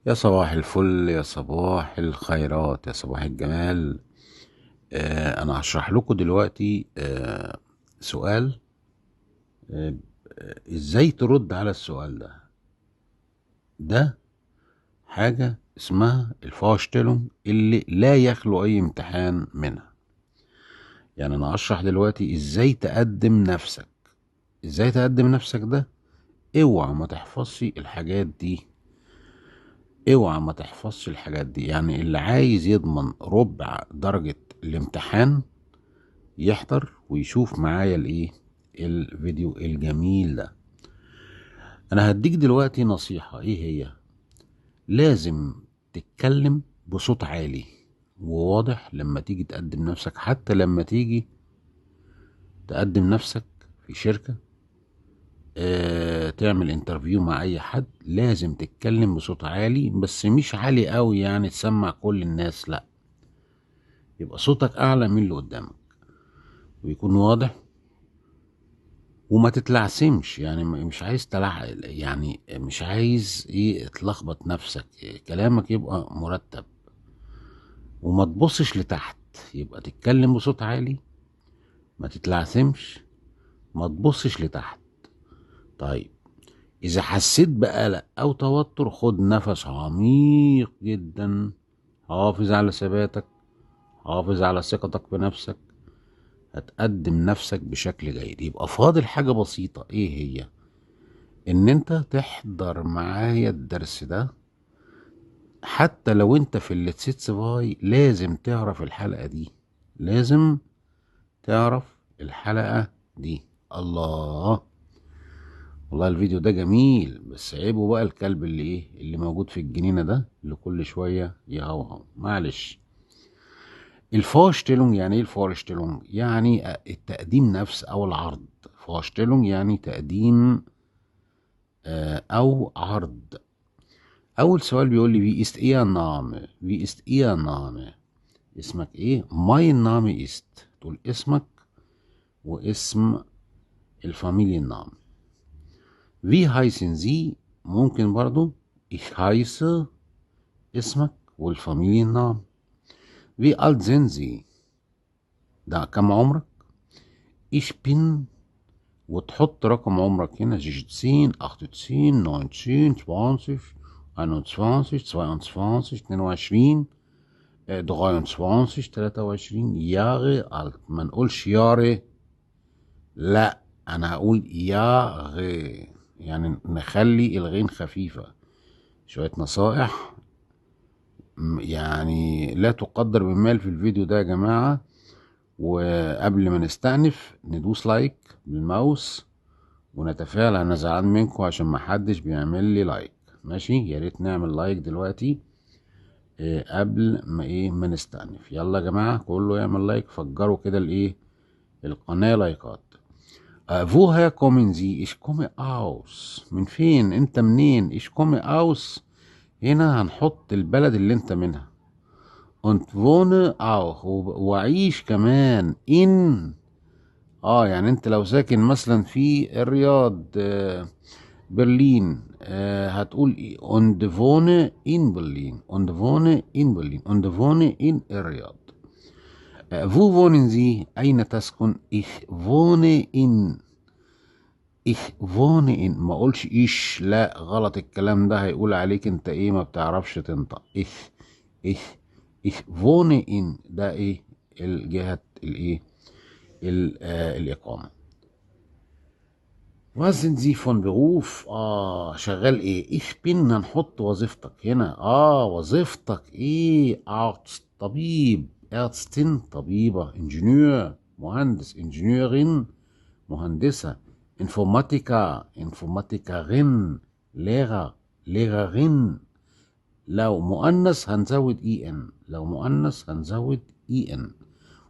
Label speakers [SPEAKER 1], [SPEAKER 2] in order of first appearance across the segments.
[SPEAKER 1] يا صباح الفل، يا صباح الخيرات، يا صباح الجمال. انا هشرح لكم دلوقتي سؤال. آه ازاي ترد على السؤال ده حاجة اسمها الفاشتلون اللي لا يخلو اي امتحان منها. يعني انا هشرح دلوقتي ازاي تقدم نفسك ده. اوعى ما تحفظش الحاجات دي، يعني اللي عايز يضمن ربع درجة الامتحان يحضر ويشوف معايا الفيديو الجميل ده. انا هديك دلوقتي نصيحة، ايه هي؟ لازم تتكلم بصوت عالي وواضح لما تيجي تقدم نفسك، حتى لما تيجي تقدم نفسك في شركة، تعمل انترفيو مع اي حد. لازم تتكلم بصوت عالي، بس مش عالي قوي يعني تسمع كل الناس، لا، يبقى صوتك اعلى من اللي قدامك ويكون واضح. وما تتلعثمش، يعني مش عايز يعني مش عايز تلخبط نفسك، كلامك يبقى مرتب. وما تبصش لتحت، يبقى تتكلم بصوت عالي، ما تتلعثمش، ما تبصش لتحت. طيب، اذا حسيت بقلق او توتر خد نفس عميق جدا، حافظ على ثباتك، حافظ على ثقتك بنفسك، هتقدم نفسك بشكل جيد. يبقى فاضل حاجة بسيطة، ايه هي؟ ان انت تحضر معايا الدرس ده. حتى لو انت في التسيتس باي لازم تعرف الحلقة دي، لازم تعرف الحلقة دي. الله، والله الفيديو ده جميل، بس عيبه بقى الكلب اللي موجود في الجنينة ده، اللي كل شوية يهوهو. معلش. الفورشتيلونج يعني ايه؟ الفورشتيلونج يعني التقديم نفس او العرض. فورشتيلونج يعني تقديم او عرض. اول سؤال بيقول لي في است ايه نامه، اسمك ايه؟ ماي نامي است، تقول اسمك واسم الفاميلي نام. في هايسن زي، ممكن برضو ich heiße، اسمك والفاميلي نام. في alt sind sie، ده كم عمرك؟ ich bin، وتحط رقم عمرك هنا 16 28 19 20 21 22 22 23 23 Jahre alt. ما نقولش ياري، لا، انا هقول ياغي، يعني نخلي الغين خفيفة. شوية نصائح يعني لا تقدر بمال في الفيديو ده يا جماعة. وقبل ما نستأنف ندوس لايك بالماوس ونتفاعل. انا زعلان منكم عشان ما حدش بيعمل لي لايك. ماشي، يا ريت نعمل لايك دلوقتي قبل ما نستأنف. يلا يا جماعة كله يعمل لايك، فجروا كده القناة لايكات. woher kommen Sie؟ ich komme aus. من فين؟ انت منين؟ ich komme aus. هنا هنحط البلد اللي انت منها. und wohne auch، وعيش كمان in. يعني انت لو ساكن مثلا في الرياض، برلين، هتقول ايه؟ und wohne in Berlin، und wohne in Berlin، und wohne in الرياض. wo wohnen Sie؟ أين تسكن؟ ich wohne in. ما اقولش ايش، لا، غلط الكلام ده، هيقول عليك انت ما بتعرفش تنطق. ich wohne in، ده الجهة الإقامة. Was sind Sie von Beruf؟ شغال ايه؟ ich bin، هنحط وظيفتك هنا. وظيفتك ايه؟ Arzt، طبيب. Ärztin، طبيبة. Ingenieur، مهندس. Ingenieurin، مهندسة. Informatiker، Informatikerin. Lehrer، Lehrerin. لو مؤنث هنزود ان.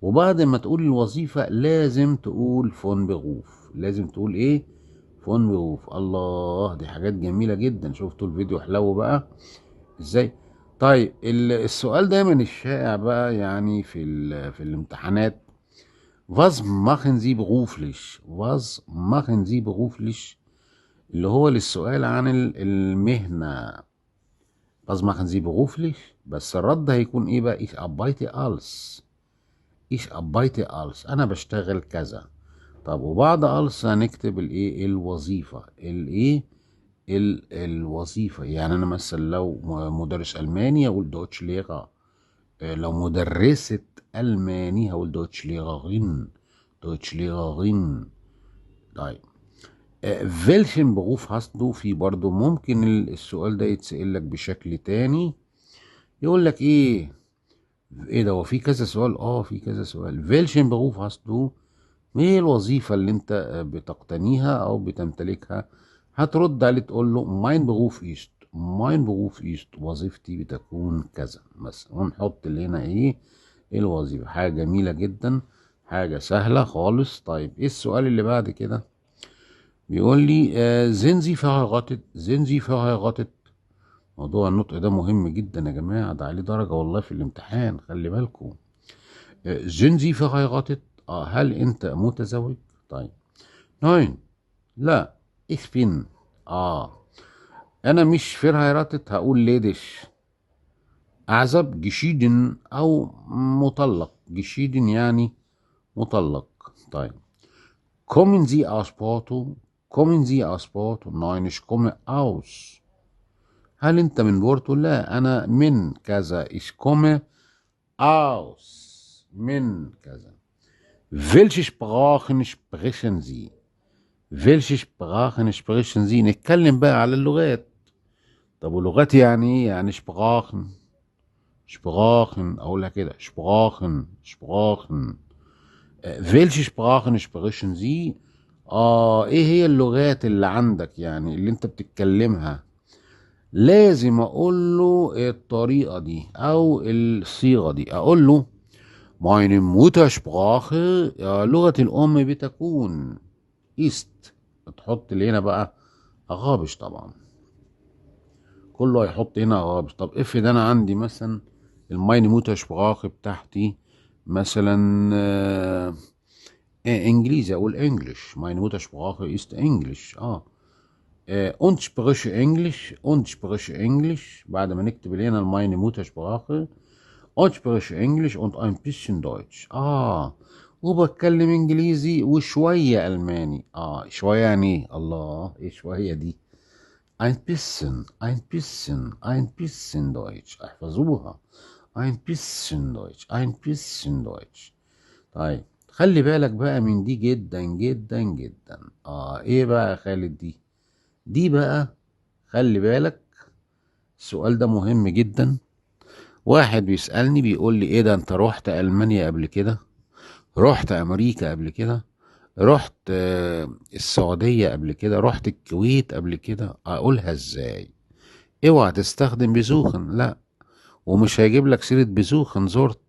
[SPEAKER 1] وبعد ما تقول الوظيفة لازم تقول فون بغوف. لازم تقول فون بغوف. الله، دي حاجات جميلة جدا. شفتوا الفيديو حلو بقى ازاي؟ طيب، السؤال دايما الشائع بقى يعني في الامتحانات: Was machen Sie beruflich؟ Was machen Sie beruflich؟ اللي هو للسؤال عن المهنة. was machen Sie beruflich؟ بس الرد هيكون ايه بقى؟ ich arbeite als. ich arbeite als، انا بشتغل كذا. طب وبعد als هنكتب الايه؟ الوظيفة. الايه؟ الوظيفة. يعني انا مثلا لو مدرس الماني اقول دوتش ليغا، لو مدرسة الماني هقول دوتش ليغرين. دوتش ليغرين. طيب welchen Beruf hast du؟ في برضو ممكن السؤال ده يتسأل لك بشكل تاني، يقول لك ايه ده؟ هو في كذا سؤال؟ في كذا سؤال. welchen Beruf hast du؟ ايه الوظيفة اللي انت بتقتنيها او بتمتلكها؟ هترد عليه تقول له mein Beruf ist. mein Beruf ist، وظيفتي بتكون كذا مثلا. ونحط اللي هنا ايه؟ الوظيفة. حاجة جميلة جدا، حاجة سهلة خالص. طيب ايه السؤال اللي بعد كده؟ بيقول لي sind Sie verheiratet؟ sind Sie verheiratet؟ موضوع النطق ده مهم جدا يا جماعة، ده عليه درجة والله في الامتحان، خلي بالكم. sind Sie verheiratet؟ هل انت متزوج؟ طيب nein، لا ich bin. انا مش verheiratet، هقول ليدش. اعزب geschieden او مطلق. geschieden يعني مطلق. طيب kommen Sie aus Porto؟ kommen Sie aus Porto؟ nein ich komme aus. هل انت من بورتو؟ لا انا من كذا. ich komme aus، من كذا. welche Sprachen sprechen Sie؟ welche Sprachen sprechen Sie؟ نتكلم بقى على اللغات. طب ولغات يعني ايه؟ يعني Sprachen. Sprachen اقولها كده Sprachen. Sprachen. welche Sprachen sprechen Sie؟ ايه هي اللغات اللي عندك يعني اللي انت بتتكلمها؟ لازم اقول له الطريقة دي او الصيغة دي. اقول له meine Muttersprache، لغة الام بتكون ist. تحط لي هنا بقى غابش طبعا، كله هيحط هنا غابش. طب افرض انا عندي مثلا الماين Muttersprache بتاعتي مثلا انجليزي، اقول انجلش. meine Muttersprache ist English. und spreche Englisch. und spreche English. بعد ما نكتب هنا meine Muttersprache und spreche English und ein bisschen Deutsch. وبتكلم انجليزي وشوية الماني. شوية يعني الله، ايه شوية دي؟ ein bisschen ein bisschen ein bisschen Deutsch. احفظوها. ein bisschen Deutsch ein bisschen Deutsch. طيب خلي بالك بقى من دي جدا جدا جدا. ايه بقى يا خالد دي؟ دي بقى خلي بالك، السؤال ده مهم جدا. واحد بيسألني بيقول لي ايه ده، انت رحت ألمانيا قبل كده؟ رحت أمريكا قبل كده؟ رحت السعودية قبل كده؟ رحت الكويت قبل كده؟ اقولها ازاي؟ اوعى تستخدم بيزوخن، لا. ومش هيجيب لك سيرة بيزوخن زرت،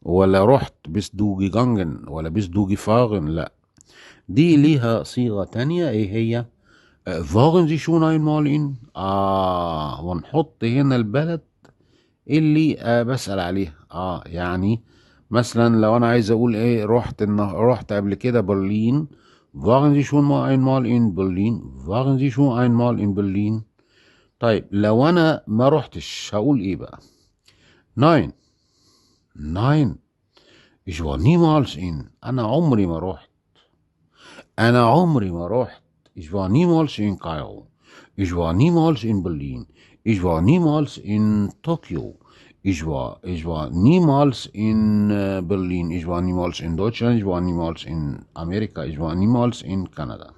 [SPEAKER 1] ولا رحت بس دوجي جانجن، ولا بس دوجي فاغن، لا. دي ليها صيغة تانية. ايه هي؟ فاغن زي شون einmal in. ونحط هنا البلد اللي بسأل عليها. يعني مثلا لو انا عايز اقول ايه، رحت قبل كده برلين. waren Sie schon mal einmal in Berlin؟ waren Sie schon einmal in Berlin؟ طيب لو انا ما رحتش هقول ايه بقى؟ nein nein ich war niemals in. انا عمري ما رحت. انا عمري ما رحت. ich war niemals in Kairo. ich war niemals in Berlin. ich war niemals in Tokio. ich war niemals in Berlin. ich war niemals in Deutschland. ich war niemals in Amerika. ich war niemals in Kanada.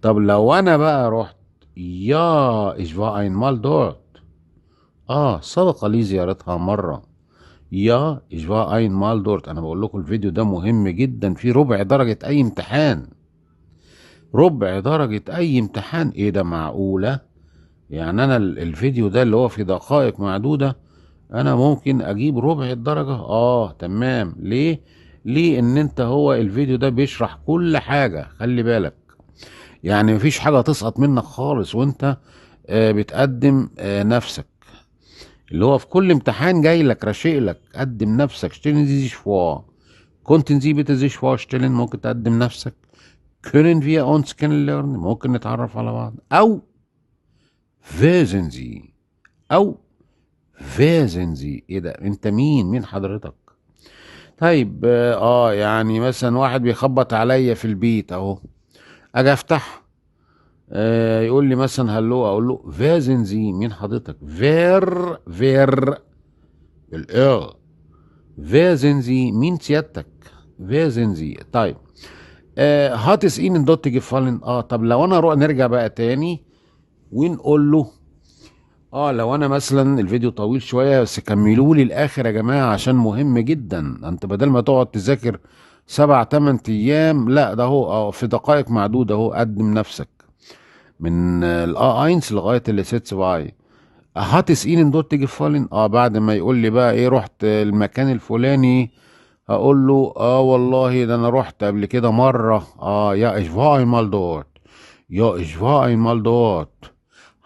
[SPEAKER 1] طب لو انا بقى رحت، ja ich war einmal dort. سبق لي زيارتها مرة. ja ich war einmal dort. انا بقول لكم الفيديو ده مهم جدا، في ربع درجة اي امتحان. ربع درجة اي امتحان. ايه ده؟ معقولة؟ يعني انا الفيديو ده اللي هو في دقائق معدودة انا ممكن اجيب ربع الدرجة؟ تمام. ليه؟ ليه ان انت هو الفيديو ده بيشرح كل حاجة، خلي بالك. يعني مفيش حاجة تسقط منك خالص وانت بتقدم نفسك. اللي هو في كل امتحان جاي لك راشق لك قدم نفسك. stellen Sie sich vor. konnten Sie bitte sich vorstellen؟ ممكن تقدم نفسك. können wir uns kennenlernen؟ ممكن نتعرف على بعض. او wissen Sie او فازنزي. ايه ده؟ انت مين حضرتك؟ طيب يعني مثلا واحد بيخبط عليا في البيت اهو، اجي افتح، يقول لي مثلا هلو، اقول له فازنزي، مين حضرتك؟ فير الار، فازنزي، مين سيادتك؟ فازنزي. طيب هاتس ان دوت جيفالن. طب لو انا نرجع بقى تاني ونقول له، لو انا مثلا الفيديو طويل شويه بس كملوا لي الاخر يا جماعه عشان مهم جدا. انت بدل ما تقعد تذاكر 7 8 ايام، لا ده هو في دقائق معدوده اهو قدم نفسك من اينس لغايه اللي سيتس باي. هاتس اين دوت جيفالن. بعد ما يقول لي بقى ايه، رحت المكان الفلاني، هقول له والله ده انا رحت قبل كده مره. يا اشفاي مال دوت، يا اشفاي مال دوت.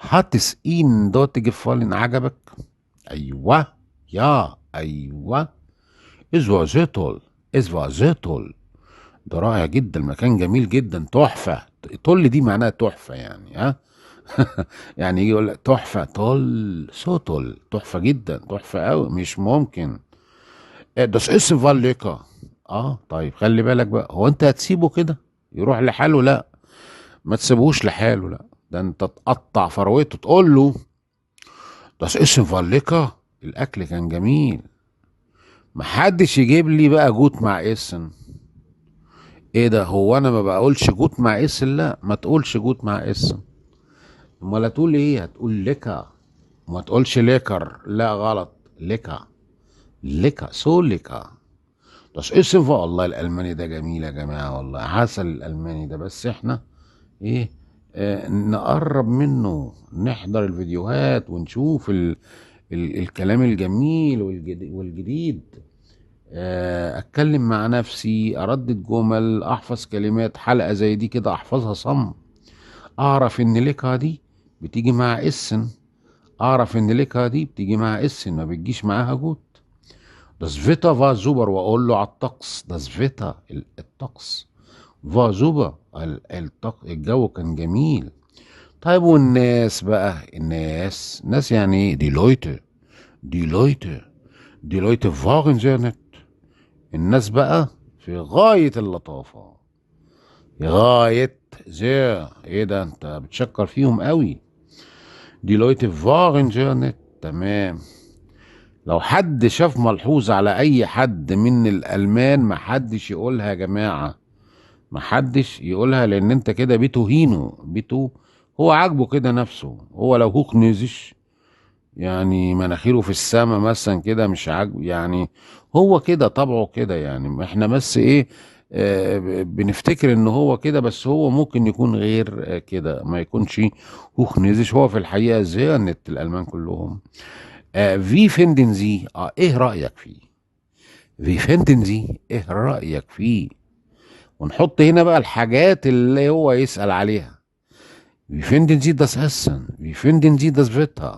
[SPEAKER 1] هاتس ان دوت جيفالن. عجبك؟ ايوه، يا ايوه. ازوازيتول، ازوازيتول. ده رائع جدا، المكان جميل جدا، تحفه. طل دي معناها تحفه يعني، ها. يعني يجي يقول لك تحفه، طل سوتل، تحفه جدا، تحفه قوي، مش ممكن. ده اسم فاليكا. طيب خلي بالك بقى، هو انت هتسيبه كده يروح لحاله؟ لا، ما تسيبوش لحاله، لا، ده انت تقطع فروته تقول له ده اسم فاليكا، الاكل كان جميل. محدش يجيب لي بقى جوت مع اسن. ايه ده؟ هو انا ما بقولش جوت مع اسن؟ لا، ما تقولش جوت مع اسن. امال هتقول ايه؟ هتقول لكا. ما تقولش ليكر، لا غلط، لكا. لكا، سو لكا. بس اسم والله الالماني ده جميل يا جماعه، والله عسل الالماني ده، بس احنا ايه، نقرب منه، نحضر الفيديوهات ونشوف الكلام الجميل والجديد. اتكلم مع نفسي، اردد جمل، احفظ كلمات. حلقة زي دي كده احفظها صم. اعرف ان ليكا دي بتيجي مع اسن، اعرف ان ليكا دي بتيجي مع اسن، ما بتجيش معاها جوت. das Wetter war super، واقول له على الطقس das Wetter، الطقس war super، الجو كان جميل. طيب والناس بقى، الناس يعني ايه؟ دي لويته، دي لويته، دي لويته فاغن زينت. الناس بقى في غاية اللطافة، في غاية زي ايه ده؟ انت بتشكر فيهم قوي. دي لويته فاغن زينت، تمام. لو حد شاف ملحوظة على اي حد من الالمان، محدش يقولها يا جماعة، محدش يقولها، لان انت كده بتهينه، هو عاجبه كده نفسه. هو لو هوك نزش يعني مناخيره في السما مثلا كده، مش عاجبه يعني، هو كده طبعه كده يعني. احنا بس ايه، بنفتكر ان هو كده، بس هو ممكن يكون غير كده، ما يكونش هوخ نزش. هو في الحقيقة زي النت الالمان كلهم. في فيندنزي، ايه رأيك فيه؟ في فيندنزي، ايه رأيك فيه؟ ونحط هنا بقى الحاجات اللي هو يسأل عليها. Wie finden Sie das Essen? Wie finden Sie das Wetter?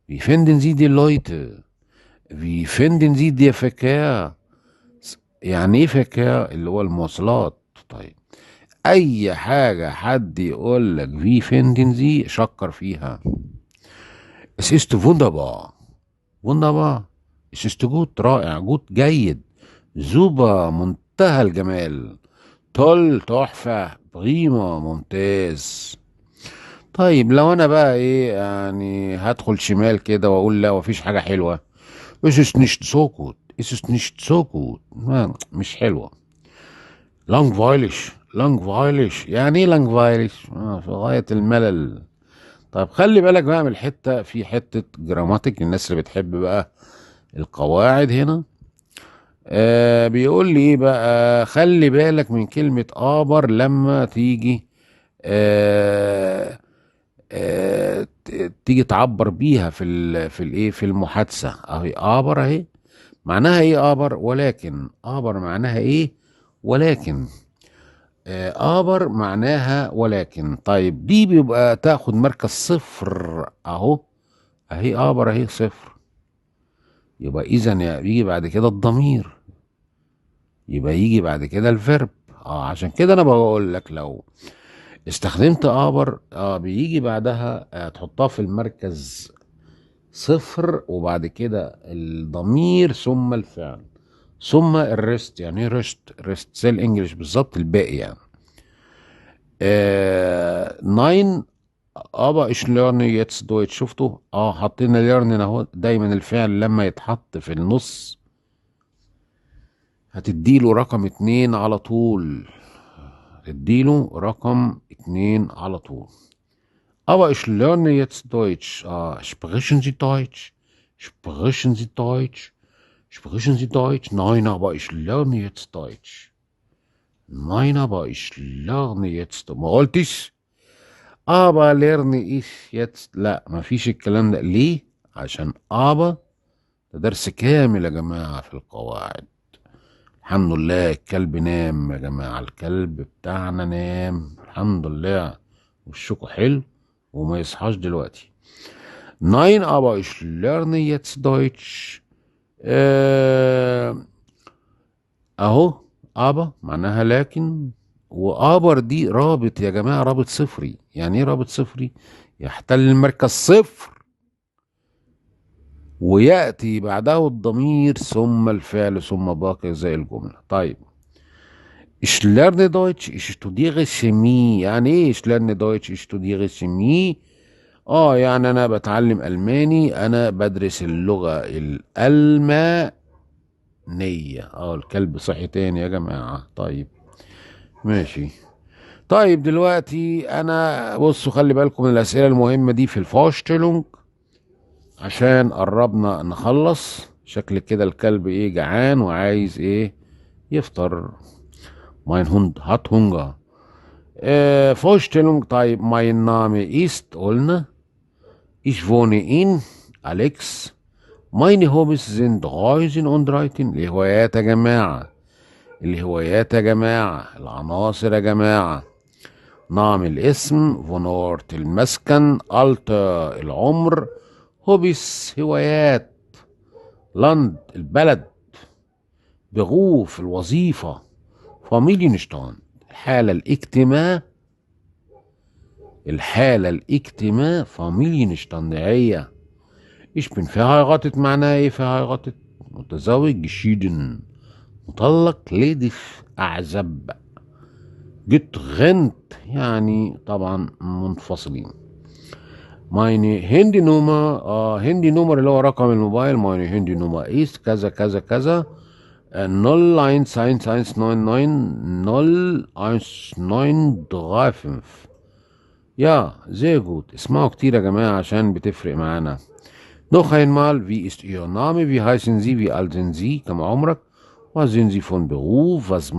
[SPEAKER 1] Wie finden Sie die Leute? Wie finden Sie die Verkehr? يعني ايه فكرة؟ اللي هو المواصلات. طيب اي حاجة حد يقول لك في finden Sie شكر فيها. Es ist wunderbar، wunderbar. Es ist gut، رائع، جود جيد. زوبا، منتهى الجمال. تل، تحفة. بريمو، ممتاز. طيب لو انا بقى ايه يعني، هدخل شمال كده واقول لا مفيش حاجة حلوة. Es ist nicht so gut، es ist nicht so gut، مش حلوة. لانجفايلش، لانجفايلش، يعني ايه لانجفايلش؟ في غاية الملل. طيب خلي بالك بقى من الحتة، في حتة جراماتيك الناس اللي بتحب بقى القواعد هنا. بيقول لي ايه بقى، خلي بالك من كلمة ابر لما تيجي آه تيجي تعبر بيها في الايه، في المحادثة. اهي ابر اهي، معناها ايه ابر؟ ولكن. ابر معناها ايه؟ ولكن. ابر معناها ولكن. طيب دي بيبقى تاخد مركز صفر اهو، اهي ابر اهي صفر. يبقى اذا يجي بعد كده الضمير، يبقى يجي بعد كده الفيرب. عشان كده انا بقول لك لو استخدمت ابر بيجي بعدها تحطها في المركز صفر وبعد كده الضمير ثم الفعل ثم الريست. يعني ايه ريست زي الانجليش بالظبط، الباقي يعني. ناين ابا ايش ليرن يتس دويتش. شفتوا؟ حطينا ليرن اهو. دايما الفعل لما يتحط في النص هتديله رقم 2 على طول. تديله رقم 2 على طول. Aber ich lerne jetzt Deutsch. Sprechen Sie Deutsch? Sprechen Sie Deutsch? Sprechen Sie Deutsch? Nein, aber ich lerne jetzt Deutsch. Nein, aber ich lerne jetzt. ما قلتش aber lerne ich jetzt. لا، ما فيش الكلام ده. ليه؟ عشان aber ده درس كامل يا جماعة في القواعد. الحمد لله الكلب نام يا جماعة، الكلب بتاعنا نام الحمد لله، وشكو حلو وما يصحاش دلوقتي. Nein, aber ich lerne jetzt Deutsch. اهو aber معناها لكن، وابر دي رابط يا جماعة، رابط صفري. يعني ايه رابط صفري؟ يحتل المركز صفر ويأتي بعده الضمير ثم الفعل ثم باقي زي الجملة. طيب، ich lerne Deutsch, ich studiere Chemie. يعني ايه ich lerne Deutsch, ich studiere Chemie؟ يعني انا بتعلم الماني، انا بدرس اللغة الالمانية. الكلب صحي تاني يا جماعة. طيب ماشي. طيب دلوقتي انا بصوا خلي بالكم من الاسئلة المهمة دي في الفورشتلونج عشان قربنا نخلص. شكل كده الكلب ايه، جعان وعايز ايه، يفطر. mein Hund hat Hunger. Vorstellung. طيب mein Name ist قلنا. Ich wohne in Alex. Meine Hobbys sind Reisen und Reiten. الهوايات يا جماعة، الهوايات يا جماعة، العناصر يا جماعة. نعم الاسم، فونورت المسكن، التر العمر، هوبيس هوايات، لاند البلد، بغوف الوظيفة، فاميلينشتاين الحالة الاجتماع. الحالة الاجتماع فاميلينشتاندعية. Ich bin verheiratet معناها ايه verheiratet؟ متزوج. geschieden مطلق. ledig أعزب. getrennt يعني طبعا منفصلين. meine Handynummer هندي نمر اللي هو رقم الموبايل. meine Handynummer ist كذا كذا كذا 0111990195. يا sehr gut. اسمعوا كتير يا جماعة عشان بتفرق معانا. Noch einmal, wie ist Ihr Name? Wie heißen Sie? Wie alt sind Sie? كم عمرك? Was sind Sie von Beruf? Was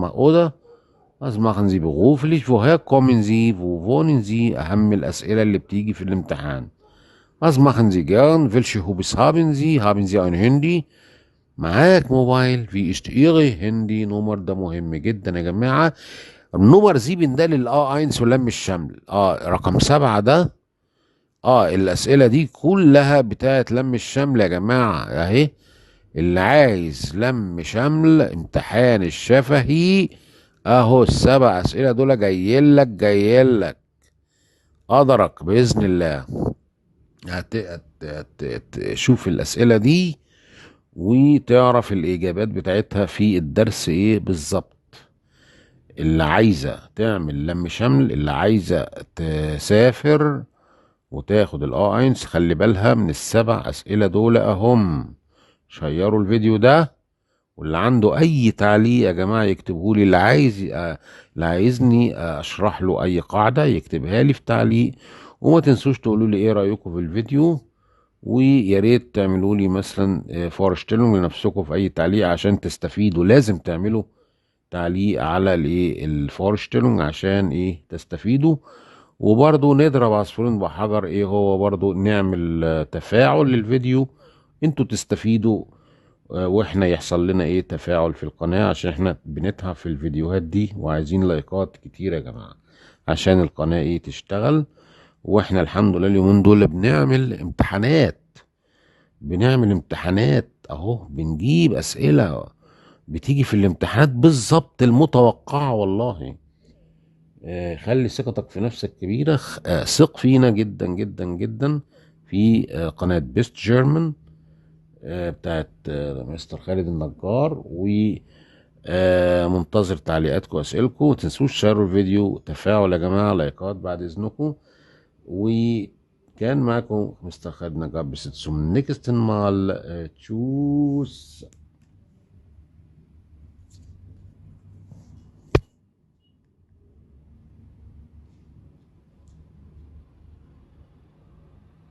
[SPEAKER 1] machen Sie beruflich? Woher kommen Sie? Wo wohnen Sie? أهم الأسئلة اللي بتيجي في الامتحان. Was machen Sie gern? Welche Hobbys haben Sie? Haben Sie ein Handy؟ معاك موبايل. Wie ist Ihre Handy-Nummer؟ ده مهم جدا يا جماعة. النمر زيبن ده للA1 ولم الشمل. رقم 7 ده. الأسئلة دي كلها بتاعت لم الشمل يا جماعة اهي. اللي عايز لم شمل امتحان الشفهي اهو، السبع أسئلة دول جايلك جايلك. قدرك بإذن الله تشوف الأسئلة دي وتعرف الإجابات بتاعتها في الدرس ايه بالظبط. اللي عايزة تعمل لم شمل، اللي عايزة تسافر وتاخد الA1 خلي بالها من السبع أسئلة دول أهم. شيروا الفيديو ده، واللي عنده أي تعليق يا جماعة يكتبهولي. اللي عايزني أشرح له أي قاعدة يكتبها لي في تعليق. وما تنسوش تقولوا لي إيه رأيكم في الفيديو، ويا ريت تعملوا لي مثلا فورشتلوا لنفسكم في أي تعليق عشان تستفيدوا. لازم تعملوا تعليق على الفورشتلونج عشان ايه تستفيدوا. وبرضو نضرب عصفورين بحجر، ايه هو برضو نعمل تفاعل للفيديو، انتوا تستفيدوا واحنا يحصل لنا ايه تفاعل في القناة، عشان احنا بنتعب في الفيديوهات دي وعايزين لايكات كتير يا جماعة عشان القناة ايه تشتغل. واحنا الحمد لله اليومين دول بنعمل امتحانات اهو، بنجيب اسئلة بتيجي في الامتحانات بالظبط المتوقعة والله. خلي ثقتك في نفسك كبيرة. ثق فينا جدا جدا جدا في قناة بيست جيرمان بتاعت مستر خالد النجار، و منتظر تعليقاتكم واسئلتكم. ومتنسوش شيروا الفيديو، تفاعل يا جماعة، لايكات بعد اذنكم. وكان معكم مستر خالد النجار بست سم نيكست مال تشوس.